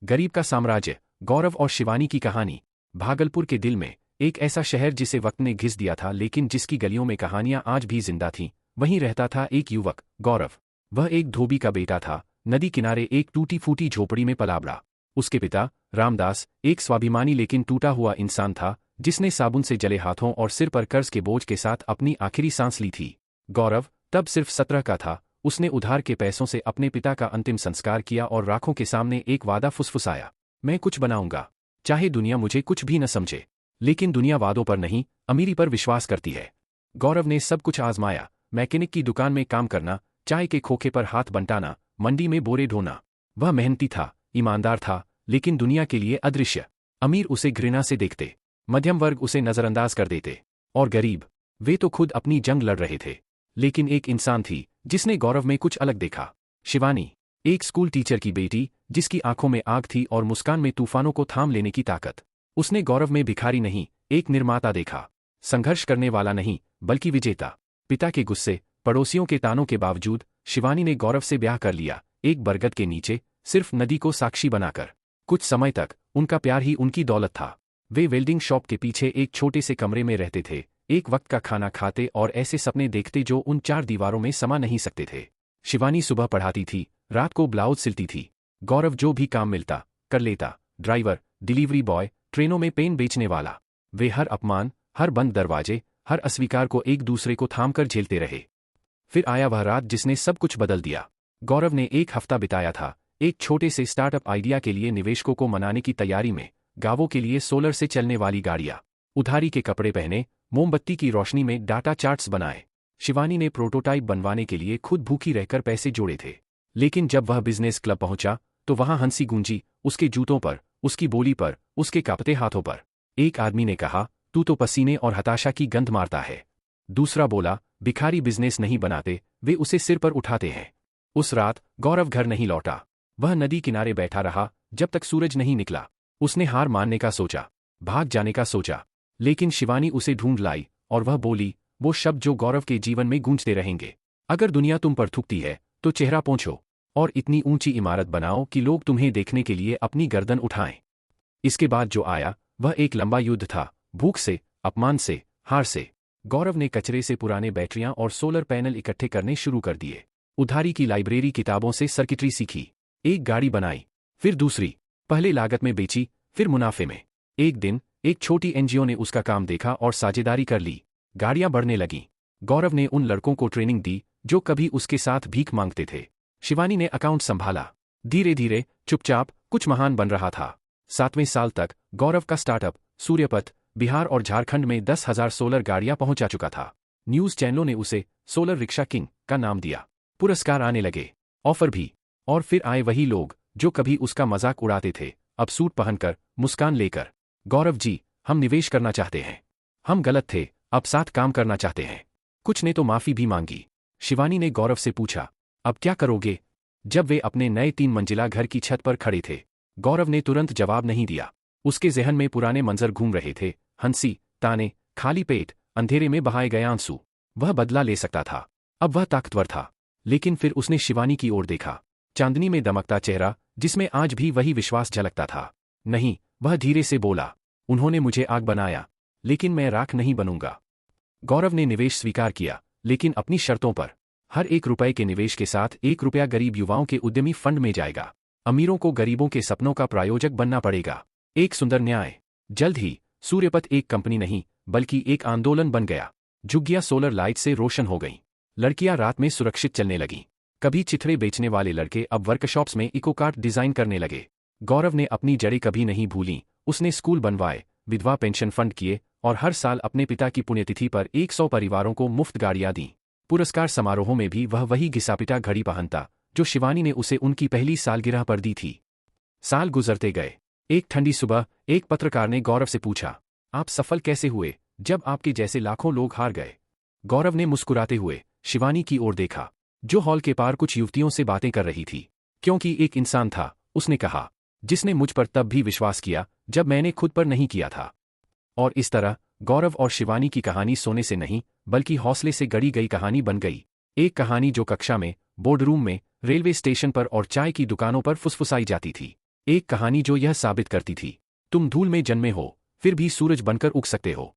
गरीब का साम्राज्य, गौरव और शिवानी की कहानी। भागलपुर के दिल में, एक ऐसा शहर जिसे वक्त ने घिस दिया था लेकिन जिसकी गलियों में कहानियां आज भी जिंदा थीं, वहीं रहता था एक युवक, गौरव। वह एक धोबी का बेटा था, नदी किनारे एक टूटी फूटी झोपड़ी में पला बड़ा। उसके पिता, रामदास, एक स्वाभिमानी लेकिन टूटा हुआ इंसान था, जिसने साबुन से जले हाथों और सिर पर कर्ज के बोझ के साथ अपनी आखिरी सांस ली थी। गौरव तब सिर्फ 17 का था। उसने उधार के पैसों से अपने पिता का अंतिम संस्कार किया और राखों के सामने एक वादा फुसफुसाया, मैं कुछ बनाऊंगा, चाहे दुनिया मुझे कुछ भी न समझे। लेकिन दुनिया वादों पर नहीं, अमीरी पर विश्वास करती है। गौरव ने सब कुछ आजमाया, मैकेनिक की दुकान में काम करना, चाय के खोखे पर हाथ बंटाना, मंडी में बोरे ढोना। वह मेहनती था, ईमानदार था, लेकिन दुनिया के लिए अदृश्य। अमीर उसे घृणा से देखते, मध्यम वर्ग उसे नजरअंदाज कर देते, और गरीब, वे तो खुद अपनी जंग लड़ रहे थे। लेकिन एक इंसान थी जिसने गौरव में कुछ अलग देखा। शिवानी, एक स्कूल टीचर की बेटी, जिसकी आंखों में आग थी और मुस्कान में तूफानों को थाम लेने की ताकत। उसने गौरव में भिखारी नहीं, एक निर्माता देखा। संघर्ष करने वाला नहीं, बल्कि विजेता। पिता के गुस्से, पड़ोसियों के तानों के बावजूद शिवानी ने गौरव से ब्याह कर लिया, एक बरगद के नीचे, सिर्फ नदी को साक्षी बनाकर। कुछ समय तक उनका प्यार ही उनकी दौलत था। वे वेल्डिंग शॉप के पीछे एक छोटे से कमरे में रहते थे, एक वक्त का खाना खाते और ऐसे सपने देखते जो उन 4 दीवारों में समा नहीं सकते थे। शिवानी सुबह पढ़ाती थी, रात को ब्लाउज सिलती थी। गौरव जो भी काम मिलता कर लेता, ड्राइवर, डिलीवरी बॉय, ट्रेनों में पेन बेचने वाला। वे हर अपमान, हर बंद दरवाजे, हर अस्वीकार को एक दूसरे को थामकर झेलते रहे। फिर आया वह रात जिसने सब कुछ बदल दिया। गौरव ने एक हफ्ता बिताया था, एक छोटे से स्टार्टअप आइडिया के लिए निवेशकों को मनाने की तैयारी में। गांवों के लिए सोलर से चलने वाली गाड़ियां, उधारी के कपड़े पहने, मोमबत्ती की रोशनी में डाटा चार्ट्स बनाए। शिवानी ने प्रोटोटाइप बनवाने के लिए खुद भूखी रहकर पैसे जोड़े थे। लेकिन जब वह बिजनेस क्लब पहुंचा, तो वहां हंसी गूंजी, उसके जूतों पर, उसकी बोली पर, उसके कांपते हाथों पर। एक आदमी ने कहा, तू तो पसीने और हताशा की गंध मारता है। दूसरा बोला, भिखारी बिजनेस नहीं बनाते, वे उसे सिर पर उठाते हैं। उस रात गौरव घर नहीं लौटा। वह नदी किनारे बैठा रहा जब तक सूरज नहीं निकला। उसने हार मानने का सोचा, भाग जाने का सोचा, लेकिन शिवानी उसे ढूंढ लाई और वह बोली, वो शब्द जो गौरव के जीवन में गूंजते रहेंगे, अगर दुनिया तुम पर थूकती है तो चेहरा पोंछो, और इतनी ऊंची इमारत बनाओ कि लोग तुम्हें देखने के लिए अपनी गर्दन उठाएं। इसके बाद जो आया वह एक लंबा युद्ध था, भूख से, अपमान से, हार से। गौरव ने कचरे से पुराने बैटरियां और सोलर पैनल इकट्ठे करने शुरू कर दिए। उधारी की लाइब्रेरी किताबों से सर्किटरी सीखी, एक गाड़ी बनाई, फिर दूसरी, पहले लागत में बेची, फिर मुनाफे में। एक दिन एक छोटी एनजीओ ने उसका काम देखा और साझेदारी कर ली। गाड़ियां बढ़ने लगीं। गौरव ने उन लड़कों को ट्रेनिंग दी जो कभी उसके साथ भीख मांगते थे। शिवानी ने अकाउंट संभाला। धीरे धीरे, चुपचाप, कुछ महान बन रहा था। 7वें साल तक गौरव का स्टार्टअप सूर्यपथ बिहार और झारखंड में 10,000 सोलर गाड़ियां पहुंचा चुका था। न्यूज चैनलों ने उसे सोलर रिक्शा किंग का नाम दिया। पुरस्कार आने लगे, ऑफर भी। और फिर आए वही लोग जो कभी उसका मजाक उड़ाते थे, अब सूट पहनकर, मुस्कान लेकर, गौरव जी, हम निवेश करना चाहते हैं। हम गलत थे, अब साथ काम करना चाहते हैं। कुछ ने तो माफी भी मांगी। शिवानी ने गौरव से पूछा, अब क्या करोगे? जब वे अपने नए 3 मंजिला घर की छत पर खड़े थे, गौरव ने तुरंत जवाब नहीं दिया। उसके जहन में पुराने मंजर घूम रहे थे, हंसी, ताने, खाली पेट, अंधेरे में बहाए गए आंसू। वह बदला ले सकता था, अब वह ताकतवर था। लेकिन फिर उसने शिवानी की ओर देखा, चांदनी में दमकता चेहरा जिसमें आज भी वही विश्वास झलकता था। नहीं, वह धीरे से बोला, उन्होंने मुझे आग बनाया, लेकिन मैं राख नहीं बनूंगा। गौरव ने निवेश स्वीकार किया, लेकिन अपनी शर्तों पर। हर 1 रुपए के निवेश के साथ 1 रुपया गरीब युवाओं के उद्यमी फंड में जाएगा। अमीरों को गरीबों के सपनों का प्रायोजक बनना पड़ेगा। एक सुंदर न्याय। जल्द ही सूर्यपथ एक कंपनी नहीं, बल्कि एक आंदोलन बन गया। झुग्गियां सोलर लाइट से रोशन हो गईं। लड़कियां रात में सुरक्षित चलने लगीं। कभी चिथड़े बेचने वाले लड़के अब वर्कशॉप्स में इको कार्ट डिजाइन करने लगे। गौरव ने अपनी जड़ें कभी नहीं भूली। उसने स्कूल बनवाए, विधवा पेंशन फंड किए और हर साल अपने पिता की पुण्यतिथि पर 100 परिवारों को मुफ्त गाड़ियां दी। पुरस्कार समारोहों में भी वह वही घिसापिटा घड़ी पहनता जो शिवानी ने उसे उनकी पहली सालगिरह पर दी थी। साल गुजरते गए। एक ठंडी सुबह एक पत्रकार ने गौरव से पूछा, आप सफल कैसे हुए जब आपके जैसे लाखों लोग हार गए? गौरव ने मुस्कुराते हुए शिवानी की ओर देखा, जो हॉल के पार कुछ युवतियों से बातें कर रही थी। क्योंकि एक इंसान था, उसने कहा, जिसने मुझ पर तब भी विश्वास किया जब मैंने खुद पर नहीं किया था। और इस तरह गौरव और शिवानी की कहानी सोने से नहीं, बल्कि हौसले से गढ़ी गई कहानी बन गई। एक कहानी जो कक्षा में, बोर्डरूम में, रेलवे स्टेशन पर और चाय की दुकानों पर फुसफुसाई जाती थी। एक कहानी जो यह साबित करती थी, तुम धूल में जन्मे हो, फिर भी सूरज बनकर उग सकते हो।